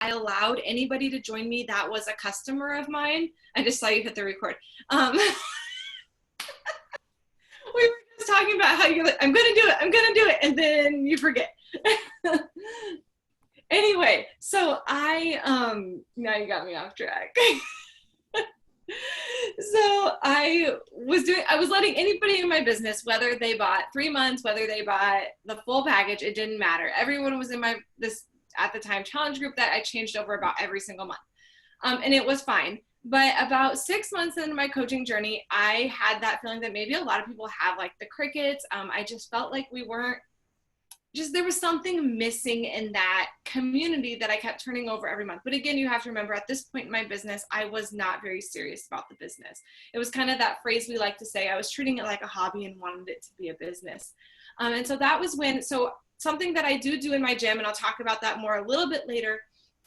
I allowed anybody to join me that was a customer of mine. I just saw you hit the record. We were just talking about how you're like, I'm going to do it. And then you forget. Anyway, so now you got me off track. So I was letting anybody in my business, whether they bought 3 months, whether they bought the full package, it didn't matter. Everyone was in this at the time challenge group that I changed over about every single month. And it was fine. But about 6 months into my coaching journey, I had that feeling that maybe a lot of people have like the crickets. I just felt like there was something missing in that community that I kept turning over every month. But again, you have to remember at this point in my business, I was not very serious about the business. It was kind of that phrase we like to say, I was treating it like a hobby and wanted it to be a business. And so that was so something that I do in my gym, and I'll talk about that more a little bit later,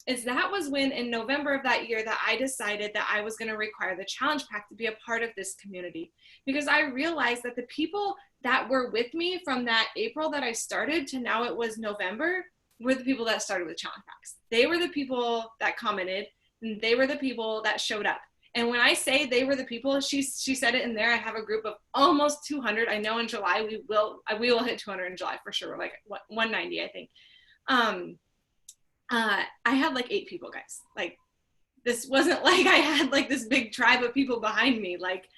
is that was when in November of that year that I decided that I was going to require the challenge pack to be a part of this community, because I realized that the people that were with me from that April that I started to now it was November were the people that started with challenge packs. They were the people that commented, and they were the people that showed up. And when I say they were the people, she said it in there. I have a group of almost 200. I know in July we will hit 200 in July for sure. We're like 190, I think. I had like 8 people, guys. Like, this wasn't like I had like this big tribe of people behind me. Like,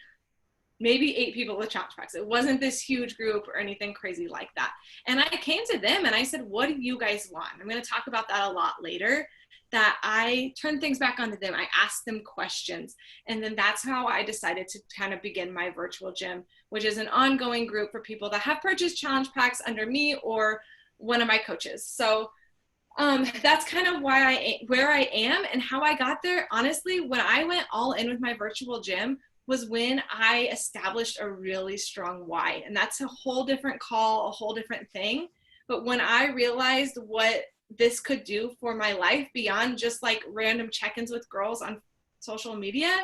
maybe 8 people with challenge packs. It wasn't this huge group or anything crazy like that. And I came to them and I said, what do you guys want? I'm going to talk about that a lot later, that I turned things back onto them. I asked them questions. And then that's how I decided to kind of begin my virtual gym, which is an ongoing group for people that have purchased challenge packs under me or one of my coaches. So that's kind of where I am and how I got there. Honestly, when I went all in with my virtual gym was when I established a really strong why. And that's a whole different call, a whole different thing. But when I realized what this could do for my life beyond just like random check-ins with girls on social media,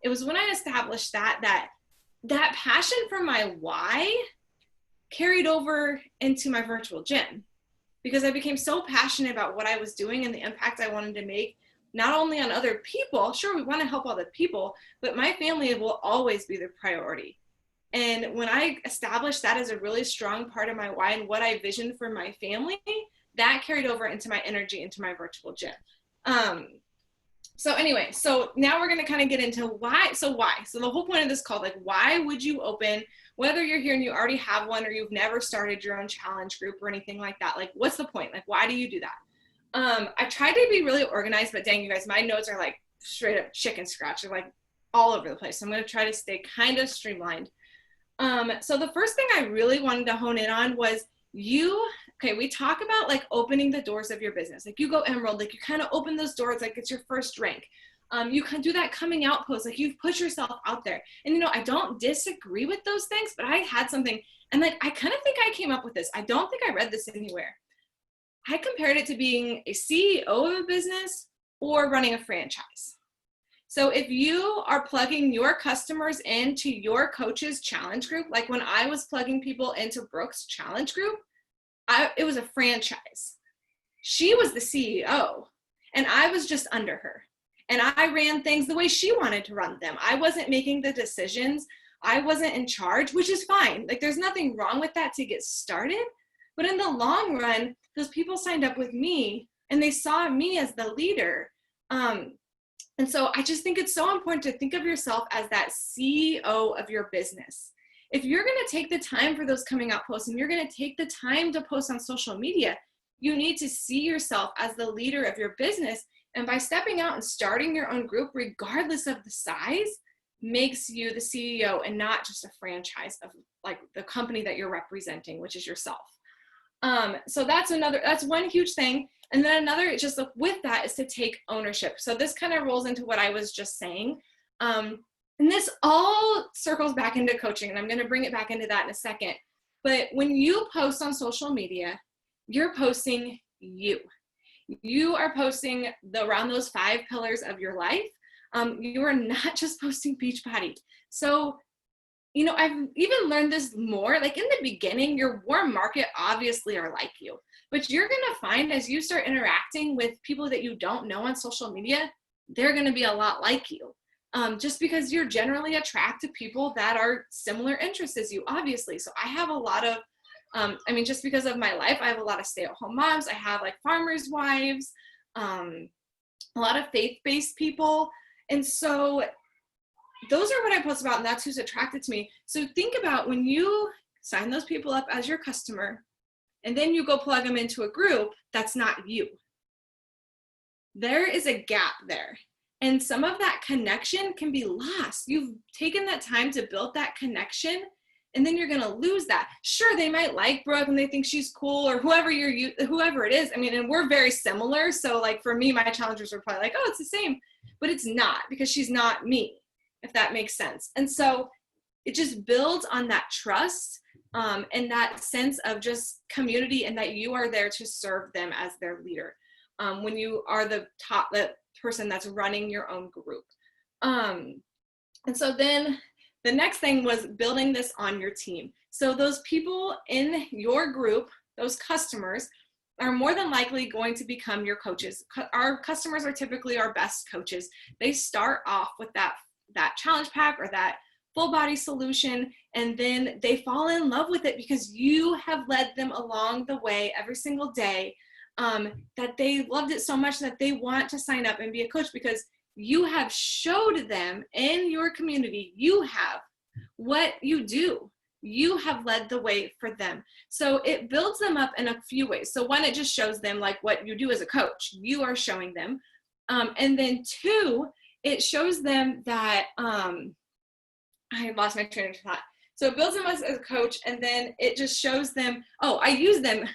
it was when I established that passion for my why carried over into my virtual gym, because I became so passionate about what I was doing and the impact I wanted to make, not only on other people. Sure, we want to help other people, but my family will always be the priority. And when I established that as a really strong part of my why and what I visioned for my family, that carried over into my energy, into my virtual gym. So anyway, so now we're going to kind of get into why. So the whole point of this call, like, why would you open, whether you're here and you already have one or you've never started your own challenge group or anything like that, like, what's the point? Like, why do you do that? I tried to be really organized, but dang, you guys, my notes are like straight up chicken scratch. They're like all over the place. So I'm going to try to stay kind of streamlined. So the first thing I really wanted to hone in on was we talk about like opening the doors of your business. Like, you go Emerald, like you kind of open those doors, like it's your first rank. You can do that coming out post, like you've put yourself out there. And I don't disagree with those things, but I had something, and like, I kind of think I came up with this. I don't think I read this anywhere. I compared it to being a CEO of a business or running a franchise. So if you are plugging your customers into your coach's challenge group, like when I was plugging people into Brooke's challenge group, it was a franchise. She was the CEO and I was just under her. And I ran things the way she wanted to run them. I wasn't making the decisions. I wasn't in charge, which is fine. Like, there's nothing wrong with that to get started. But in the long run, those people signed up with me and they saw me as the leader. And so I just think it's so important to think of yourself as that CEO of your business. If you're going to take the time for those coming out posts and you're going to take the time to post on social media, you need to see yourself as the leader of your business. And by stepping out and starting your own group, regardless of the size, makes you the CEO and not just a franchise of like the company that you're representing, which is yourself. So that's one huge thing. And then another, just with that, is to take ownership. So this kind of rolls into what I was just saying. And this all circles back into coaching, and I'm going to bring it back into that in a second. But when you post on social media, you're posting you. You are posting around those 5 pillars of your life. You are not just posting Beachbody. So I've even learned this more, like in the beginning, your warm market obviously are like you, but you're going to find as you start interacting with people that you don't know on social media, they're going to be a lot like you. Just because you're generally attracted to people that are similar interests as you, obviously. So I have a lot of, just because of my life, I have a lot of stay-at-home moms. I have like farmers' wives, a lot of faith-based people. And so those are what I post about, and that's who's attracted to me. So think about when you sign those people up as your customer, and then you go plug them into a group that's not you. There is a gap there. And some of that connection can be lost. You've taken that time to build that connection, and then you're gonna lose that. Sure, they might like Brooke and they think she's cool, or whoever it is. And we're very similar. So like for me, my challengers are probably like, oh, it's the same, but it's not, because she's not me, if that makes sense. And so it just builds on that trust and that sense of just community, and that you are there to serve them as their leader. When you are the person that's running your own group. And so then the next thing was building this on your team. So those people in your group, those customers, are more than likely going to become your coaches. Our customers are typically our best coaches. They start off with that challenge pack or that full body solution, and then they fall in love with it because you have led them along the way every single day, that they loved it so much that they want to sign up and be a coach, because you have showed them in your community, you have what you do. You have led the way for them. So it builds them up in a few ways. So one, it just shows them like what you do as a coach. You are showing them. And then two, it shows them that, I lost my train of thought. So it builds them as a coach, and then it just shows them, oh, I use them.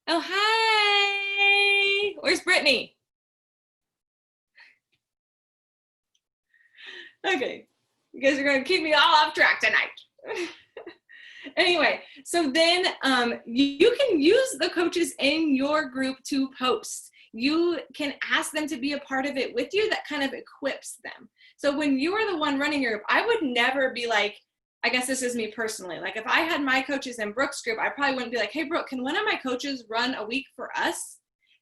Oh, hi. Where's Brittany? Okay. You guys are going to keep me all off track tonight. Anyway, so then you can use the coaches in your group to post. You can ask them to be a part of it with you. That kind of equips them. So when you are the one running your group, I would never be like, I guess this is me personally. Like if I had my coaches in Brooke's group, I probably wouldn't be like, hey, Brooke, can one of my coaches run a week for us?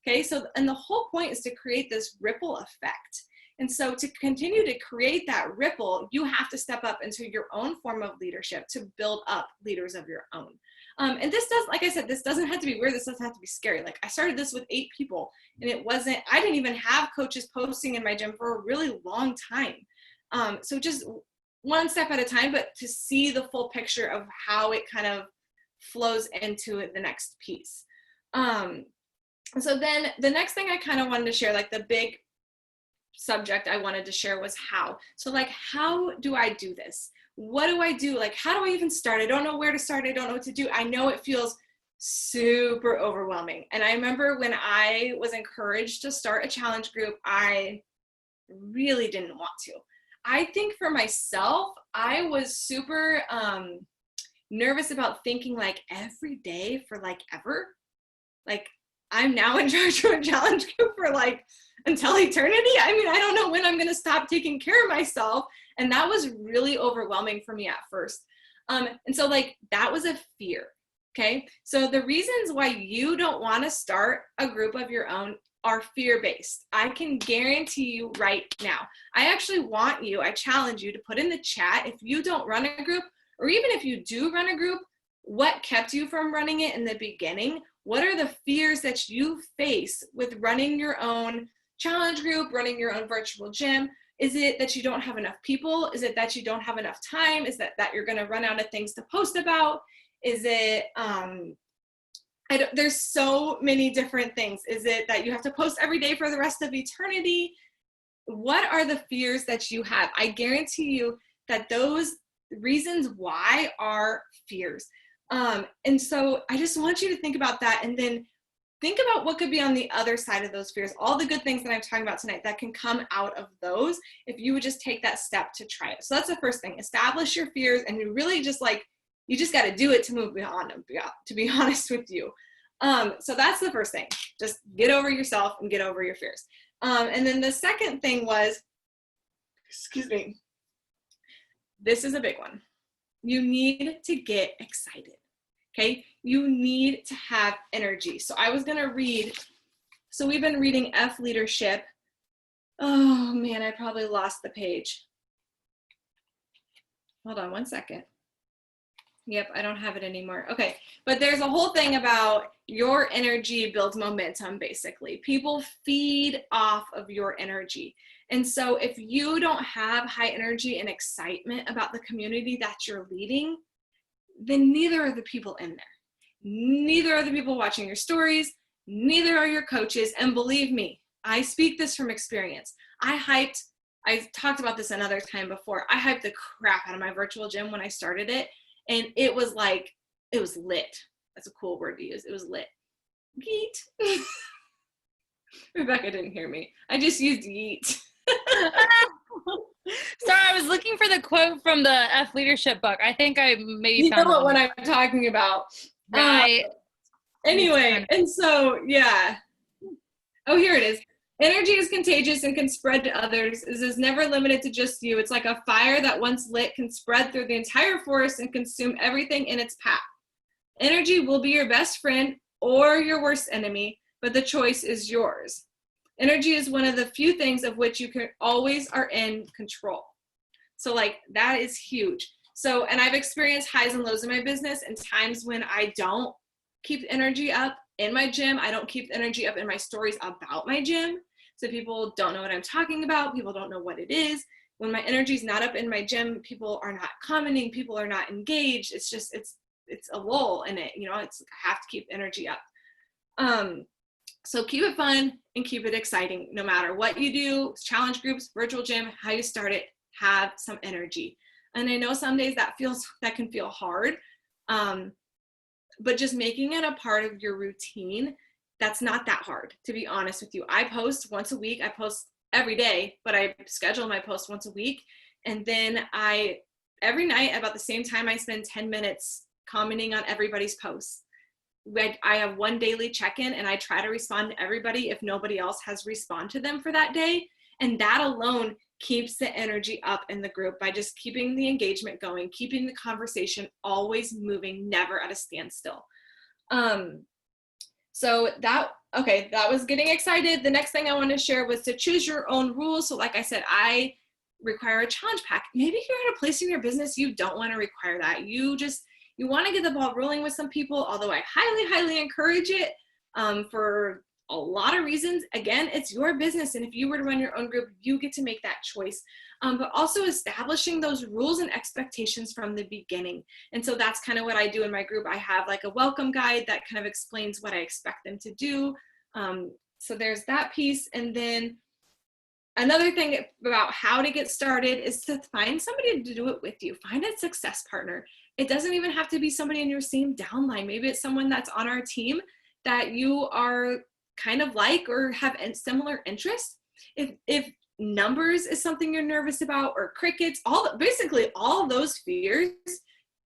Okay, so, and the whole point is to create this ripple effect. And so to continue to create that ripple, you have to step up into your own form of leadership to build up leaders of your own. And this does, like I said, this doesn't have to be weird. This doesn't have to be scary. Like I started this with 8 people, and I didn't even have coaches posting in my gym for a really long time. So just one step at a time, but to see the full picture of how it kind of flows into the next piece. So then the next thing I kind of wanted to share, like the big subject I wanted to share was how. So like, how do I do this? What do I do? Like, how do I even start? I don't know where to start. I don't know what to do. I know it feels super overwhelming. And I remember when I was encouraged to start a challenge group, I really didn't want to. I think for myself, I was super nervous about thinking like every day for like ever. Like I'm now in charge of a challenge group for like until eternity. I mean, I don't know when I'm going to stop taking care of myself. And that was really overwhelming for me at first. And so like that was a fear. Okay. So the reasons why you don't want to start a group of your own are fear-based. I can guarantee you right now. I challenge you to put in the chat, if you don't run a group, or even if you do run a group, what kept you from running it in the beginning? What are the fears that you face with running your own challenge group, running your own virtual gym? Is it that you don't have enough people? Is it that you don't have enough time? Is that you're going to run out of things to post about? Is it, there's so many different things. Is it that you have to post every day for the rest of eternity? What are the fears that you have? I guarantee you that those reasons why are fears. And so I just want you to think about that, and then think about what could be on the other side of those fears, all the good things that I'm talking about tonight that can come out of those if you would just take that step to try it. So that's the first thing. Establish your fears, and you really just you just got to do it to move beyond them, to be honest with you. So that's the first thing. Just get over yourself and get over your fears. And then the second thing was, this is a big one. You need to get excited. Okay. You need to have energy. So I was going to read, so we've been reading F Leadership. Oh man, I probably lost the page. Hold on one second. Yep, I don't have it anymore. Okay, but there's a whole thing about your energy builds momentum, basically. People feed off of your energy. And so if you don't have high energy and excitement about the community that you're leading, then neither are the people in there. Neither are the people watching your stories, neither are your coaches. And believe me, I speak this from experience. I talked about this another time before. I hyped the crap out of my virtual gym when I started it. And it was like, it was lit. That's a cool word to use. It was lit. Yeet. Rebecca didn't hear me. I just used yeet. Sorry, I was looking for the quote from the F Leadership book. I think I maybe found what one I'm talking about. Right. Anyway, and so, yeah. Oh, here it is. Energy is contagious and can spread to others. It is never limited to just you. It's like a fire that once lit can spread through the entire forest and consume everything in its path. Energy will be your best friend or your worst enemy, but the choice is yours. Energy is one of the few things of which you can always are in control. So like that is huge. So, and I've experienced highs and lows in my business and times when I don't keep the energy up in my gym. I don't keep the energy up in my stories about my gym. So people don't know what I'm talking about. People don't know what it is. When my energy is not up in my gym, people are not commenting. People are not engaged. It's just, it's a lull in it. You know, it's, I have to keep energy up. So keep it fun and keep it exciting. No matter what you do, challenge groups, virtual gym, how you start it, have some energy. And I know some days that can feel hard. But just making it a part of your routine, that's not that hard, to be honest with you. I post once a week. I post every day, but I schedule my post once a week. And then every night about the same time, I spend 10 minutes commenting on everybody's posts. I have one daily check-in and I try to respond to everybody if nobody else has responded to them for that day. And that alone keeps the energy up in the group by just keeping the engagement going, keeping the conversation always moving, never at a standstill. So that was getting excited. The next thing I want to share was to choose your own rules. So like I said, I require a challenge pack. Maybe you're at a place in your business you don't want to require that. You want to get the ball rolling with some people, although I highly, highly encourage it for a lot of reasons. Again, it's your business. And if you were to run your own group, you get to make that choice. But also establishing those rules and expectations from the beginning. And so that's kind of what I do in my group. I have like a welcome guide that kind of explains what I expect them to do. So there's that piece. And then another thing about how to get started is to find somebody to do it with you. Find a success partner. It doesn't even have to be somebody in your same downline. Maybe it's someone that's on our team that you are kind of like or have similar interests. If numbers is something you're nervous about, or crickets, basically all those fears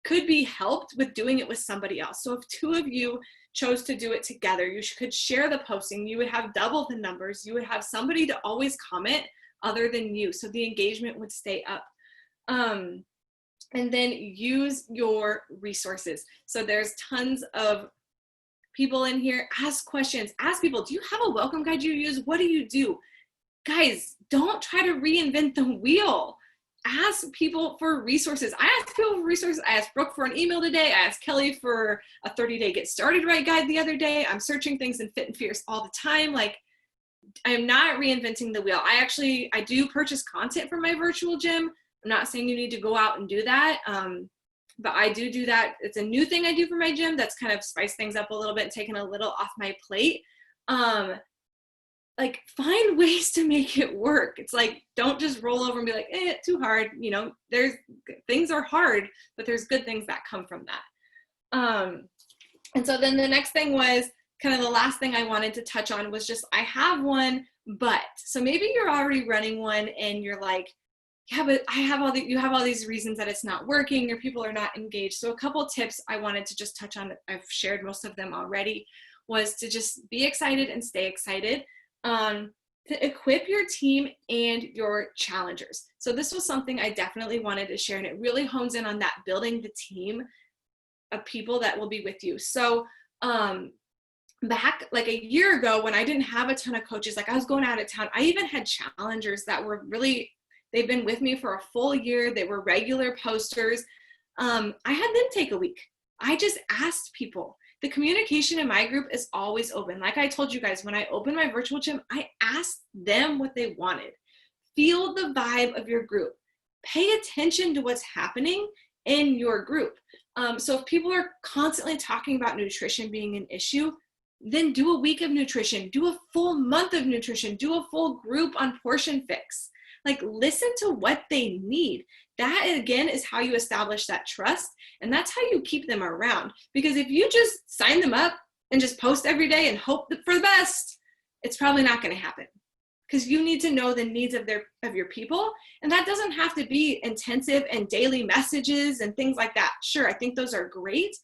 could be helped with doing it with somebody else. So if two of you chose to do it together, you could share the posting. You would have double the numbers. You would have somebody to always comment other than you. So the engagement would stay up. And then use your resources. So there's tons of people in here. Ask questions. Ask people, do you have a welcome guide you use? What do you do? Guys, don't try to reinvent the wheel. Ask people for resources. I asked people for resources. I asked Brooke for an email today. I asked Kelly for a 30-day Get Started Right guide the other day. I'm searching things in Fit and Fierce all the time. Like, I'm not reinventing the wheel. I do purchase content from my virtual gym. I'm not saying you need to go out and do that. But I do that. It's a new thing I do for my gym that's kind of spiced things up a little bit, taken a little off my plate. Like, find ways to make it work. It's like, don't just roll over and be like, too hard. You know, things are hard, but there's good things that come from that. And so then the next thing was kind of the last thing I wanted to touch on was just, I have one, but so maybe you're already running one and you're like, yeah, but you have all these reasons that it's not working or people are not engaged. So a couple tips I wanted to just touch on, I've shared most of them already, was to just be excited and stay excited. to equip your team and your challengers. So this was something I definitely wanted to share, and it really hones in on that building the team of people that will be with you. So back like a year ago when I didn't have a ton of coaches, like I was going out of town, I even had challengers that were really, they've been with me for a full year. They were regular posters. I had them take a week. I just asked people. The communication in my group is always open. Like I told you guys, when I opened my virtual gym, I asked them what they wanted. Feel the vibe of your group. Pay attention to what's happening in your group. So if people are constantly talking about nutrition being an issue, then do a week of nutrition, do a full month of nutrition, do a full group on portion fix. Like listen to what they need. That again is how you establish that trust, and that's how you keep them around. Because if you just sign them up and just post every day and hope for the best, it's probably not going to happen. Because you need to know the needs of your people, and that doesn't have to be intensive and daily messages and things like that. Sure, I think those are great,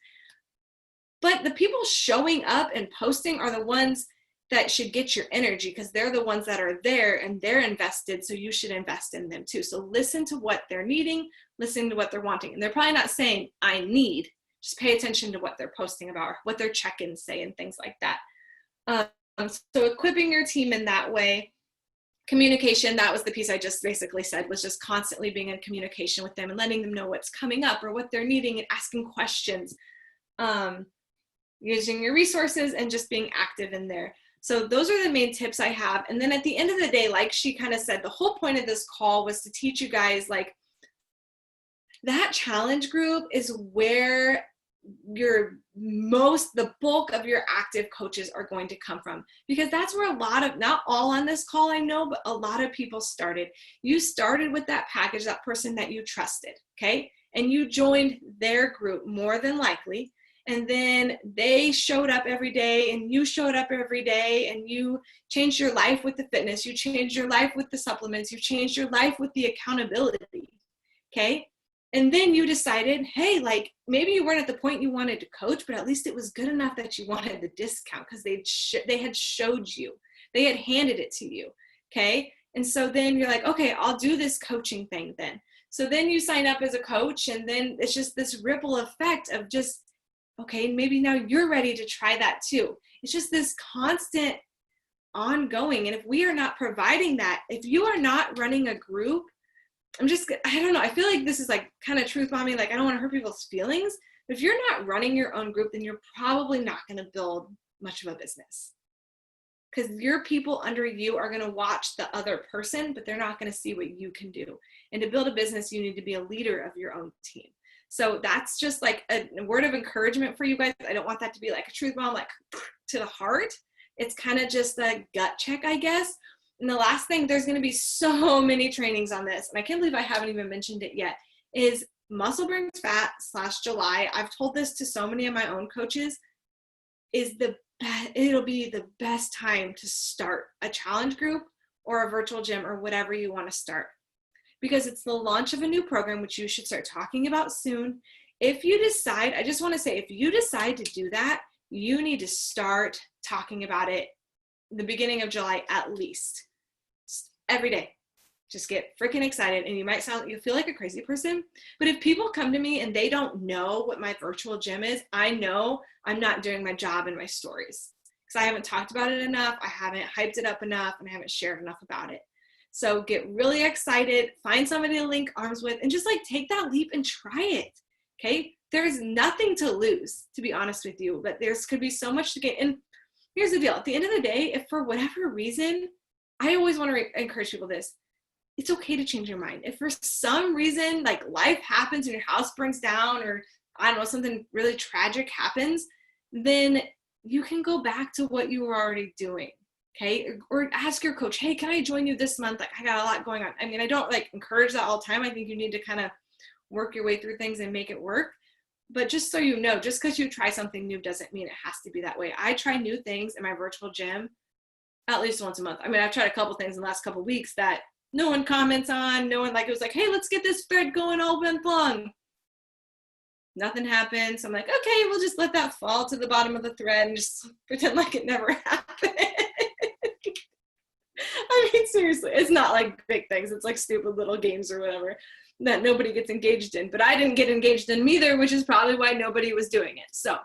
but the people showing up and posting are the ones that should get your energy, because they're the ones that are there and they're invested, so you should invest in them too. So listen to what they're needing, listen to what they're wanting. And they're probably not saying, I need, just pay attention to what they're posting about, what their check-ins say and things like that. So equipping your team in that way. Communication, that was the piece I just basically said, was just constantly being in communication with them and letting them know what's coming up or what they're needing and asking questions, using your resources and just being active in there. So those are the main tips I have. And then at the end of the day, like she kind of said, the whole point of this call was to teach you guys, like, that challenge group is where the bulk of your active coaches are going to come from, because that's where a lot of, not all on this call I know, but a lot of people started. You started with that package, that person that you trusted, okay? And you joined their group more than likely. And then they showed up every day and you showed up every day and you changed your life with the fitness. You changed your life with the supplements. You changed your life with the accountability. Okay. And then you decided, hey, like maybe you weren't at the point you wanted to coach, but at least it was good enough that you wanted the discount because they had showed you, they had handed it to you. Okay. And so then you're like, okay, I'll do this coaching thing then. So then you sign up as a coach, and then it's just this ripple effect of just, okay, maybe now you're ready to try that too. It's just this constant ongoing. And if we are not providing that, if you are not running a group, I don't know. I feel like this is like kind of truth bombing. Like I don't want to hurt people's feelings. But if you're not running your own group, then you're probably not going to build much of a business, because your people under you are going to watch the other person, but they're not going to see what you can do. And to build a business, you need to be a leader of your own team. So that's just like a word of encouragement for you guys. I don't want that to be like a truth bomb, like to the heart. It's kind of just a gut check, I guess. And the last thing, there's going to be so many trainings on this, and I can't believe I haven't even mentioned it yet, is Muscle Burns Fat /July. I've told this to so many of my own coaches, it'll be the best time to start a challenge group or a virtual gym or whatever you want to start, because it's the launch of a new program, which you should start talking about soon. If you decide, I just want to say, if you decide to do that, you need to start talking about it the beginning of July at least. Every day. Just get freaking excited. And you feel like a crazy person. But if people come to me and they don't know what my virtual gym is, I know I'm not doing my job in my stories, because I haven't talked about it enough. I haven't hyped it up enough, and I haven't shared enough about it. So get really excited, find somebody to link arms with, and just like take that leap and try it. Okay. There's nothing to lose, to be honest with you, but could be so much to gain. And here's the deal. At the end of the day, if for whatever reason, I always want to encourage people this, it's okay to change your mind. If for some reason, like life happens and your house burns down, or I don't know, something really tragic happens, then you can go back to what you were already doing. Okay. Or ask your coach, hey, can I join you this month? Like I got a lot going on. I mean, I don't like encourage that all the time. I think you need to kind of work your way through things and make it work. But just so you know, just because you try something new doesn't mean it has to be that way. I try new things in my virtual gym at least once a month. I mean, I've tried a couple things in the last couple of weeks that no one comments on. No one, like, it was like, hey, let's get this thread going all month long. Nothing happened. So I'm like, okay, we'll just let that fall to the bottom of the thread and just pretend like it never happened. I mean, seriously, it's not like big things. It's like stupid little games or whatever that nobody gets engaged in. But I didn't get engaged in either, which is probably why nobody was doing it. So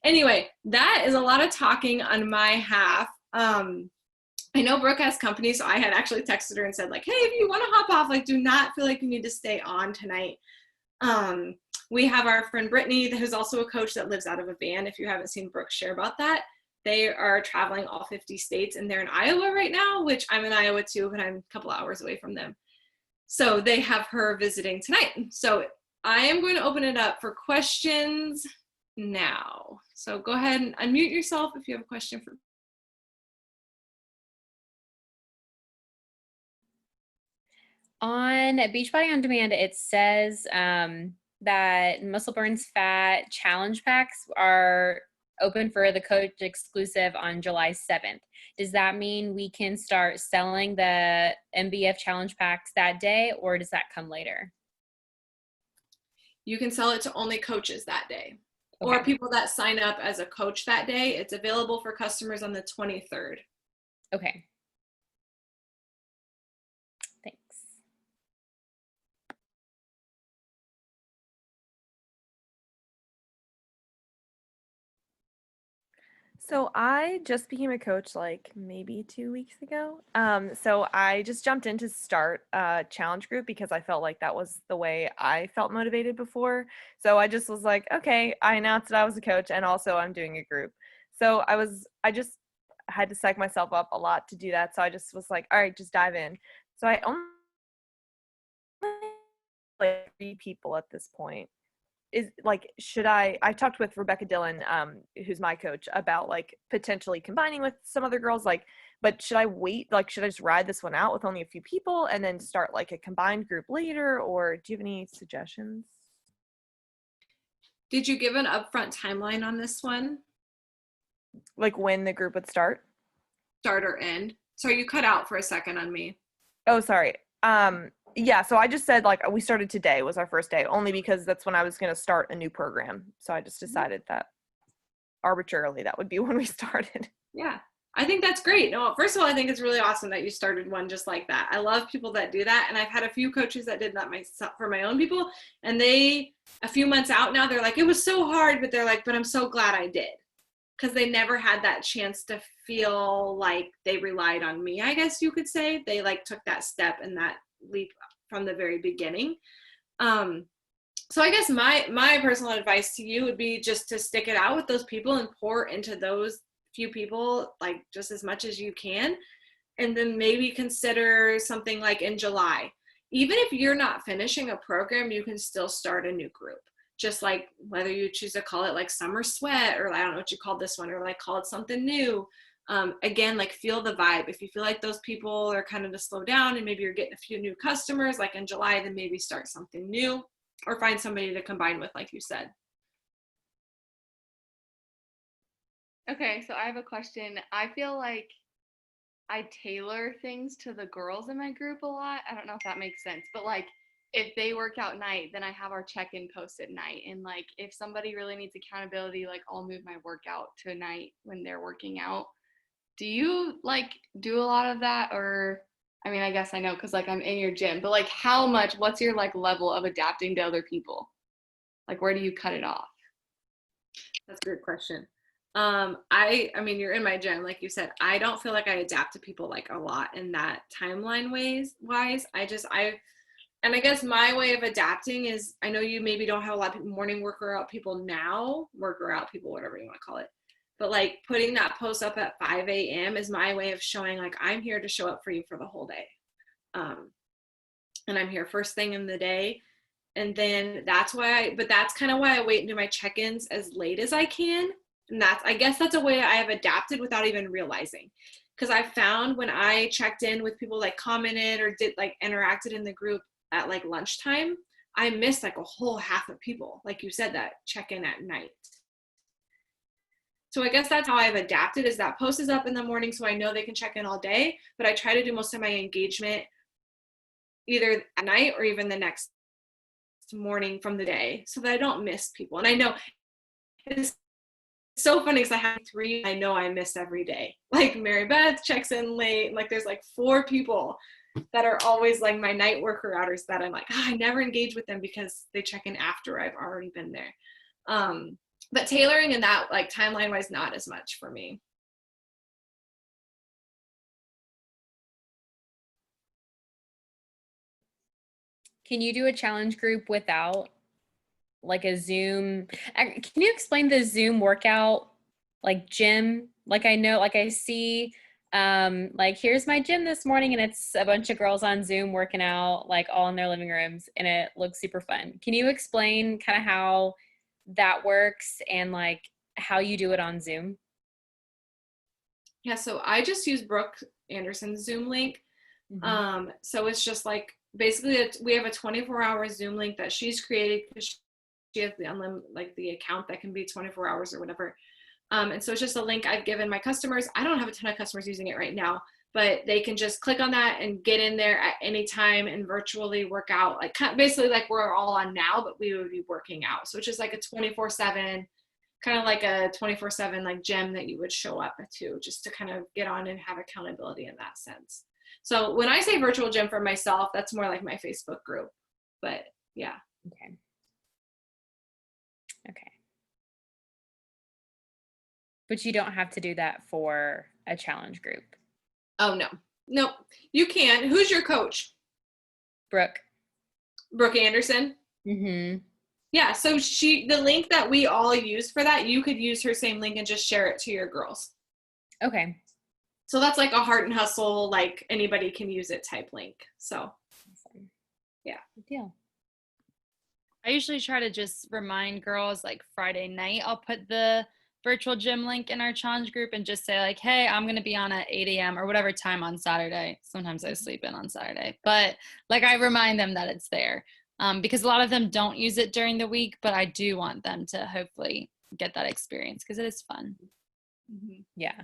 anyway, that is a lot of talking on my half. I know Brooke has company, so I had actually texted her and said, like, hey, if you want to hop off, like, do not feel like you need to stay on tonight. We have our friend Brittany, who's also a coach that lives out of a van. If you haven't seen Brooke share about that, they are traveling all 50 states, and they're in Iowa right now, which I'm in Iowa too, but I'm a couple hours away from them. So they have her visiting tonight. So I am going to open it up for questions now. So go ahead and unmute yourself if you have a question for. On Beachbody On Demand, it says that Muscle Burns Fat challenge packs are open for the coach exclusive on July 7th. Does that mean we can start selling the MBF challenge packs that day, or does that come later? You can sell it to only coaches that day, Okay. or people that sign up as a coach that day. It's available for customers on the 23rd. Okay. Thanks. So I just became a coach like maybe 2 weeks ago. So I just jumped in to start a challenge group because I felt like that was the way I felt motivated before. So I just was like, okay, I announced that I was a coach and also I'm doing a group. So I just had to psych myself up a lot to do that. So I just was like, all right, just dive in. So I only like 3 people at this point. Is like, should I talked with Rebecca Dillon, who's my coach, about like potentially combining with some other girls, like, but should I wait? Like, should I just ride this one out with only a few people and then start like a combined group later? Or do you have any suggestions? Did you give an upfront timeline on this one? Like when the group would start? Start or end? So you cut out for a second on me. Oh, sorry. Yeah, so I just said like we started today was our first day, only because that's when I was going to start a new program. So I just decided that arbitrarily that would be when we started. Yeah, I think that's great. No, first of all, I think it's really awesome that you started one just like that. I love people that do that. And I've had a few coaches that did that myself for my own people. And they, a few months out now, they're like, it was so hard, but they're like, but I'm so glad I did. Because they never had that chance to feel like they relied on me, I guess you could say. They like took that step and that leap from the very beginning. So I guess my personal advice to you would be just to stick it out with those people and pour into those few people like just as much as you can. And then maybe consider something like in July. Even if you're not finishing a program, you can still start a new group. Just like whether you choose to call it like summer sweat, or I don't know what you called this one, or like call it something new. Again, like feel the vibe. If you feel like those people are kind of to slow down and maybe you're getting a few new customers like in July, then maybe start something new or find somebody to combine with, like you said. Okay, so I have a question. I feel like I tailor things to the girls in my group a lot. I don't know if that makes sense, but like if they work out night, then I have our check-in post at night. And like if somebody really needs accountability, like I'll move my workout to night when they're working out. Do you like do a lot of that? Or I mean, I guess I know because like I'm in your gym, but like how much, what's your like level of adapting to other people? Like where do you cut it off? That's a good question. I mean, you're in my gym, like you said. I don't feel like I adapt to people like a lot in that timeline wise. And I guess my way of adapting is, I know you maybe don't have a lot of people, morning workout people now, workout people, whatever you want to call it. But like putting that post up at 5 a.m. is my way of showing like, I'm here to show up for you for the whole day. And I'm here first thing in the day. And then that's kind of why I wait and do my check-ins as late as I can. And I guess that's a way I have adapted without even realizing. Because I found when I checked in with people like commented or did like interacted in the group at like lunchtime, I missed like a whole half of people. Like you said, that check in at night. So I guess that's how I've adapted, is that post is up in the morning so I know they can check in all day, but I try to do most of my engagement either at night or even the next morning from the day so that I don't miss people. And I know so funny because I have 3 I know I miss every day. Like Mary Beth checks in late. Like there's like 4 people that are always like my night worker outers that I'm like, I never engage with them because they check in after I've already been there. But tailoring and that, like timeline wise, not as much for me. Can you do a challenge group without like a Zoom? Can you explain the Zoom workout, like gym? Like I know, like I see, like here's my gym this morning and it's a bunch of girls on Zoom working out like all in their living rooms and it looks super fun. Can you explain kind of how that works and like how you do it on Zoom? Yeah, so I just use Brooke Anderson's Zoom link. So it's just like basically we have a 24-hour Zoom link that she's created because she has the like the account that can be 24 hours or whatever. And so it's just a link I've given my customers. I don't have a ton of customers using it right now, but they can just click on that and get in there at any time and virtually work out, like basically like we're all on now, but we would be working out. So it's just like a 24/7, kind of like a 24/7 like gym that you would show up to, just to kind of get on and have accountability in that sense. So when I say virtual gym for myself, that's more like my Facebook group, but yeah. Okay. Okay. But you don't have to do that for a challenge group. Oh, no. Nope. You can. Who's your coach? Brooke. Brooke Anderson? Mm-hmm. Yeah, so the link that we all use for that, you could use her same link and just share it to your girls. Okay. So that's like a Heart and Hustle, like anybody can use it type link. So, yeah. Good deal. I usually try to just remind girls like Friday night, I'll put the virtual gym link in our challenge group and just say like, hey, I'm going to be on at 8 a.m. or whatever time on Saturday. Sometimes I sleep in on Saturday, but like I remind them that it's there because a lot of them don't use it during the week, but I do want them to hopefully get that experience because it is fun. Mm-hmm. Yeah.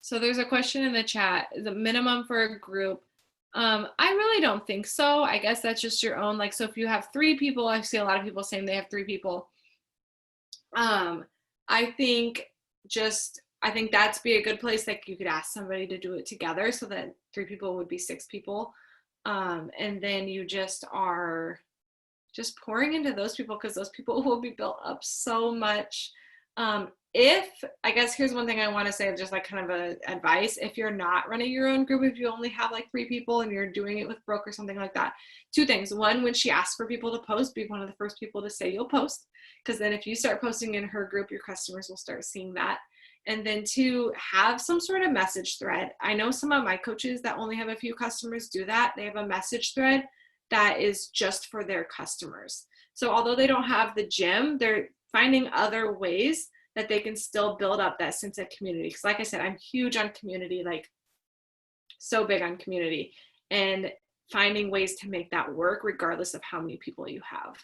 So there's a question in the chat, the minimum for a group. I really don't think so. I guess that's just your own, like, so if you have 3 people, I see a lot of people saying they have 3 people. I think that'd be a good place. Like you could ask somebody to do it together so that 3 people would be 6 people. And then you just are just pouring into those people because those people will be built up so much. I guess here's one thing I want to say, just like kind of a advice. If you're not running your own group, if you only have like 3 people and you're doing it with Brooke or something like that, 2 things. One, when she asks for people to post, be one of the first people to say you'll post. Because then if you start posting in her group, your customers will start seeing that. And then 2, have some sort of message thread. I know some of my coaches that only have a few customers do that. They have a message thread that is just for their customers. So although they don't have the gym, they're finding other ways that they can still build up that sense of community. Because like I said, I'm huge on community, like so big on community, and finding ways to make that work regardless of how many people you have.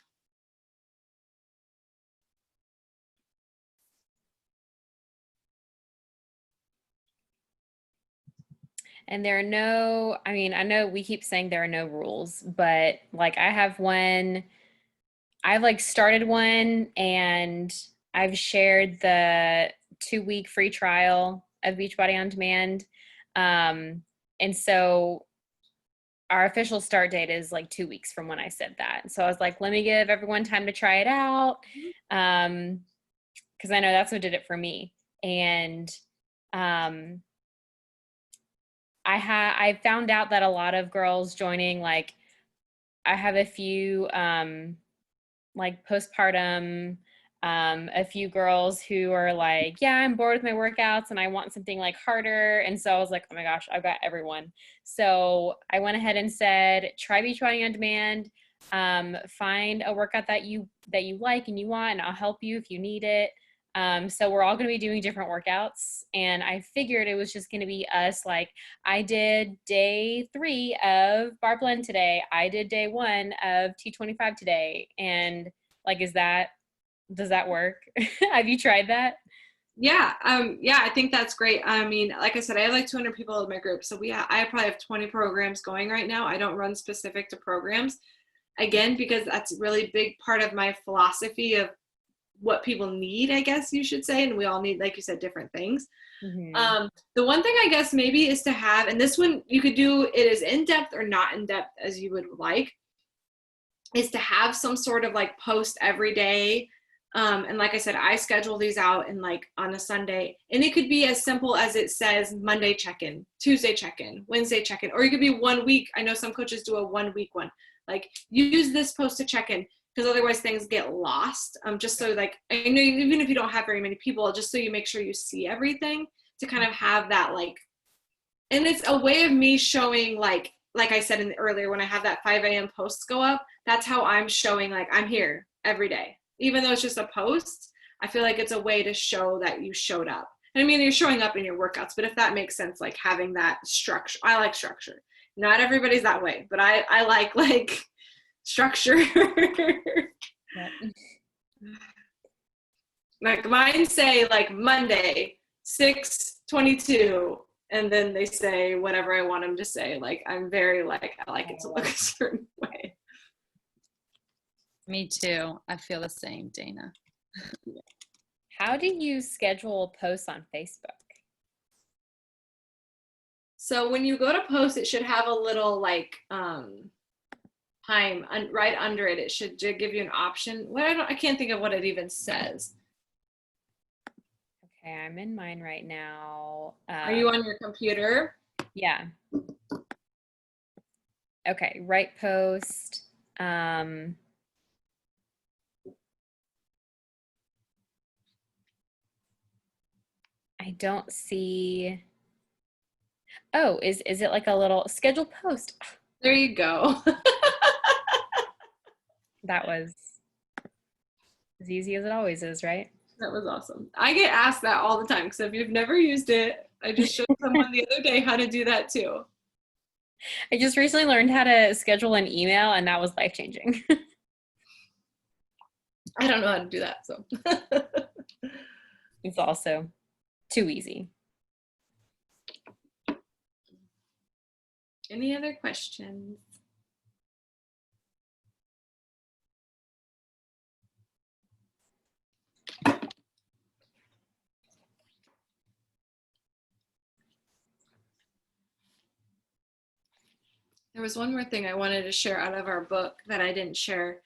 And there are no, I mean, I know we keep saying there are no rules, but like I have one, I've like started one and I've shared the 2-week free trial of Beachbody On Demand. And so our official start date is like 2 weeks from when I said that. So I was like, let me give everyone time to try it out. Cause I know that's what did it for me. And, I found out that a lot of girls joining, like I have a few, like postpartum, a few girls who are like, yeah, I'm bored with my workouts and I want something like harder. And so I was like, oh my gosh, I've got everyone. So I went ahead and said, try Beachbody On Demand, find a workout that you like and you want, and I'll help you if you need it. So we're all going to be doing different workouts, and I figured it was just going to be us. Like I did day 3 of Bar Blend today. I did day 1 of T25 today. And like, does that work? Have you tried that? Yeah, I think that's great. I mean, like I said, I have like 200 people in my group, so I probably have 20 programs going right now. I don't run specific to programs, again, because that's a really big part of my philosophy of what people need, I guess you should say, and we all need, like you said, different things. The one thing I guess maybe is to have, and this one you could do it as in depth or not in depth as you would like, is to have some sort of like post every day. And like I said, I schedule these out in like on a Sunday, and it could be as simple as it says Monday check-in, Tuesday check-in, Wednesday check-in, or you could be 1 week. I know some coaches do a 1 week one. Like use this post to check in, because otherwise things get lost. Just so like, I know even if you don't have very many people, just so you make sure you see everything, to kind of have that like, and it's a way of me showing like I said earlier, when I have that 5 a.m. posts go up, that's how I'm showing like I'm here every day. Even though it's just a post, I feel like it's a way to show that you showed up. And I mean, you're showing up in your workouts, but if that makes sense, like having that structure, I like structure. Not everybody's that way, but I like structure. Like mine say like Monday, 6:22, and then they say whatever I want them to say. Like I'm very like, I like it to look a certain way. Me too. I feel the same, Dana. How do you schedule posts on Facebook? So when you go to post, it should have a little like time right under it. It should give you an option. I can't think of what it even says. Okay, I'm in mine right now. Are you on your computer? Yeah. Okay, right post. I don't see. Oh, is it like a little scheduled post? There you go. That was as easy as it always is, right? That was awesome. I get asked that all the time, because if you've never used it, I just showed someone the other day how to do that too. I just recently learned how to schedule an email, and that was life-changing. I don't know how to do that, so. It's also too easy. Any other questions? There was one more thing I wanted to share out of our book that I didn't share.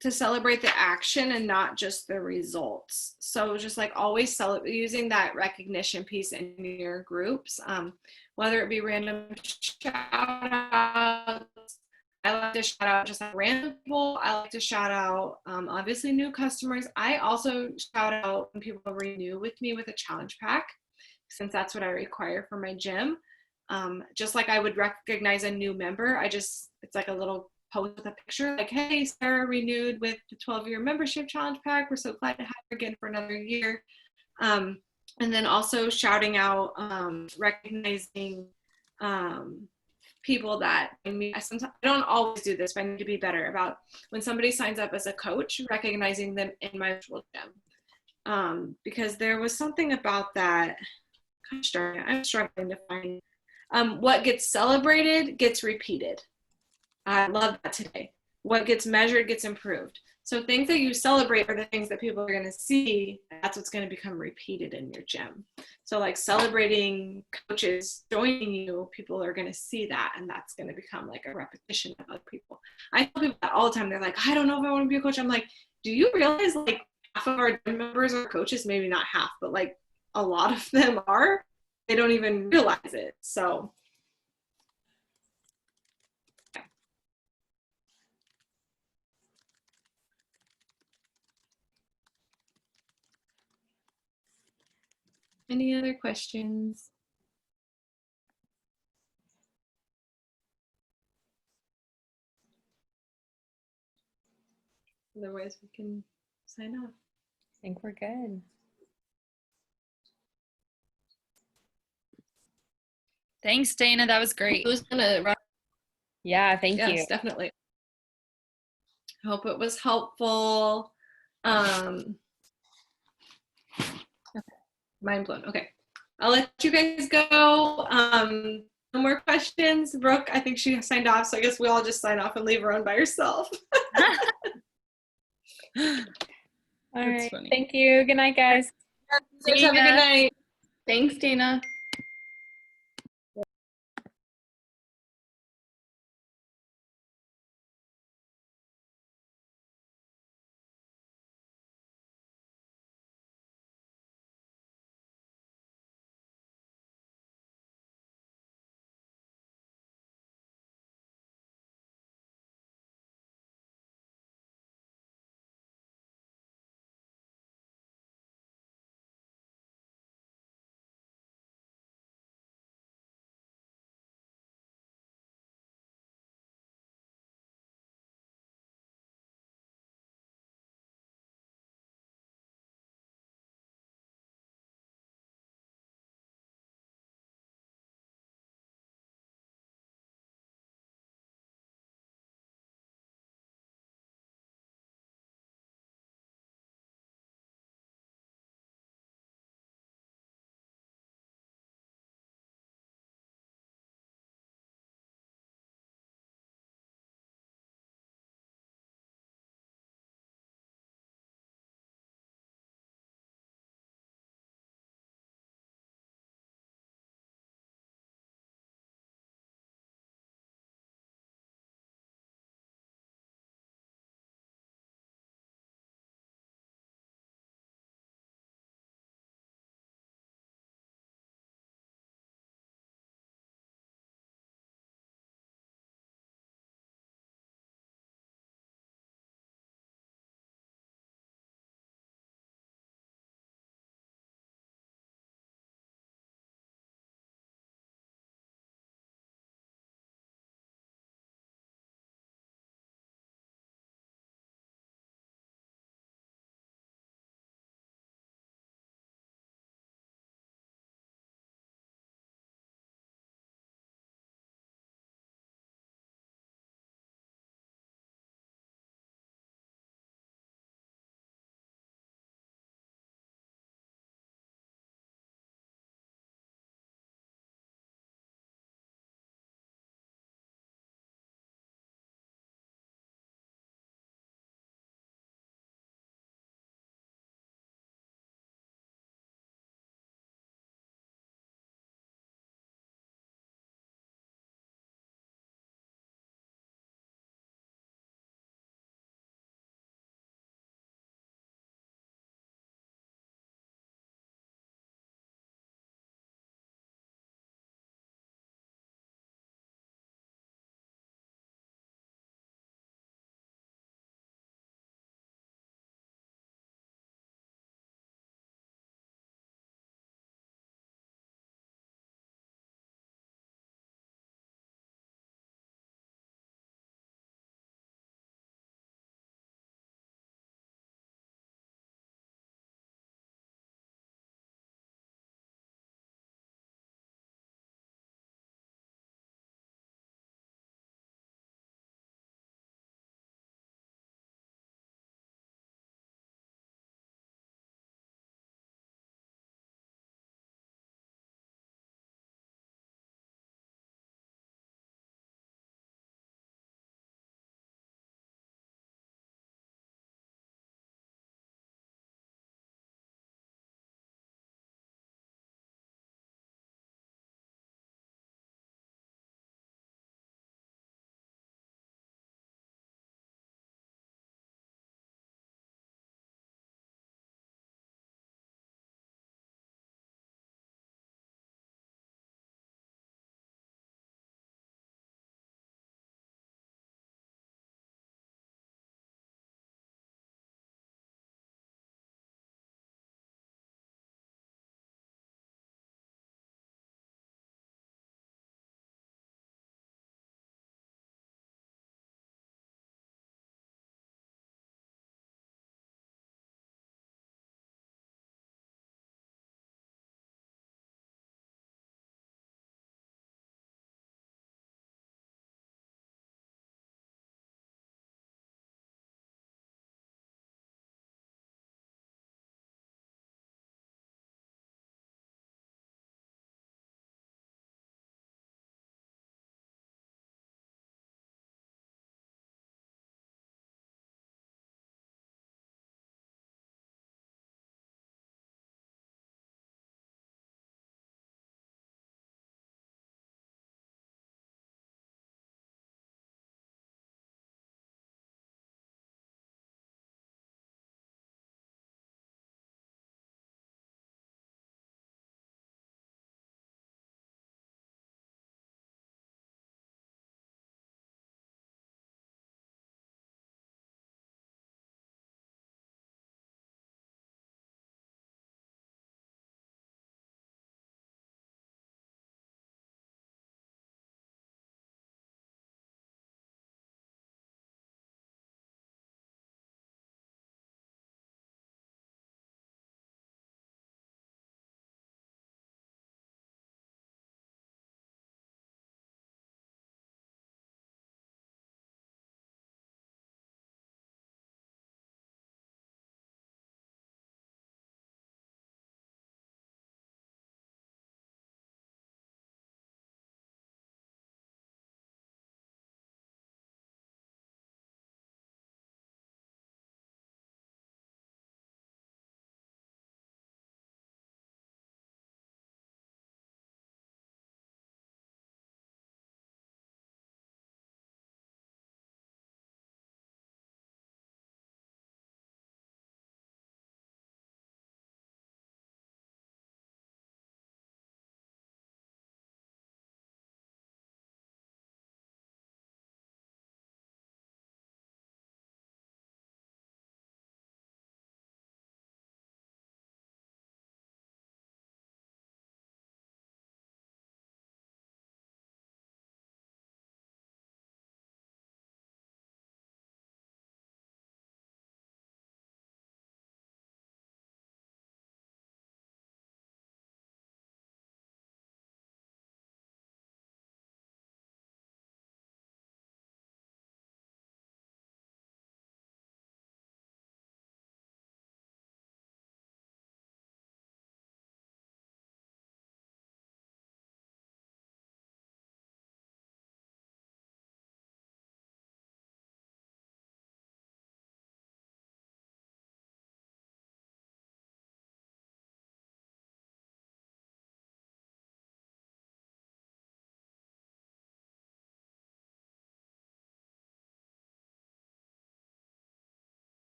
To celebrate the action and not just the results. So just like always using that recognition piece in your groups, whether it be random shout outs. I like to shout out just like random people. I like to shout out obviously new customers. I also shout out when people renew with me with a challenge pack, since that's what I require for my gym. Just like I would recognize a new member, it's like a little post with a picture like, hey, Sarah renewed with the 12-year membership challenge pack. We're so glad to have her again for another year. And then also shouting out, recognizing people that, I don't always do this, but I need to be better about when somebody signs up as a coach, recognizing them in my virtual gym. Because there was something about that. Gosh darn it, I'm struggling to find. What gets celebrated gets repeated. I love that today. What gets measured gets improved. So things that you celebrate are the things that people are going to see. That's what's going to become repeated in your gym. So like celebrating coaches joining you, people are going to see that, and that's going to become like a repetition of other people. I tell people that all the time. They're like, I don't know if I want to be a coach. I'm like, do you realize like half of our gym members are coaches? Maybe not half, but like a lot of them are. They don't even realize it. So any other questions? Otherwise, we can sign off. I think we're good. Thanks, Dana. That was great. Who's gonna run? Yeah, thank you. Yes, definitely. I hope it was helpful. Okay. Mind blown. Okay. I'll let you guys go. No more questions. Brooke, I think she signed off, so I guess we all just sign off and leave her on by herself. All That's right. funny. Thank you. Good night, guys. Have a good night. Thanks, Dana.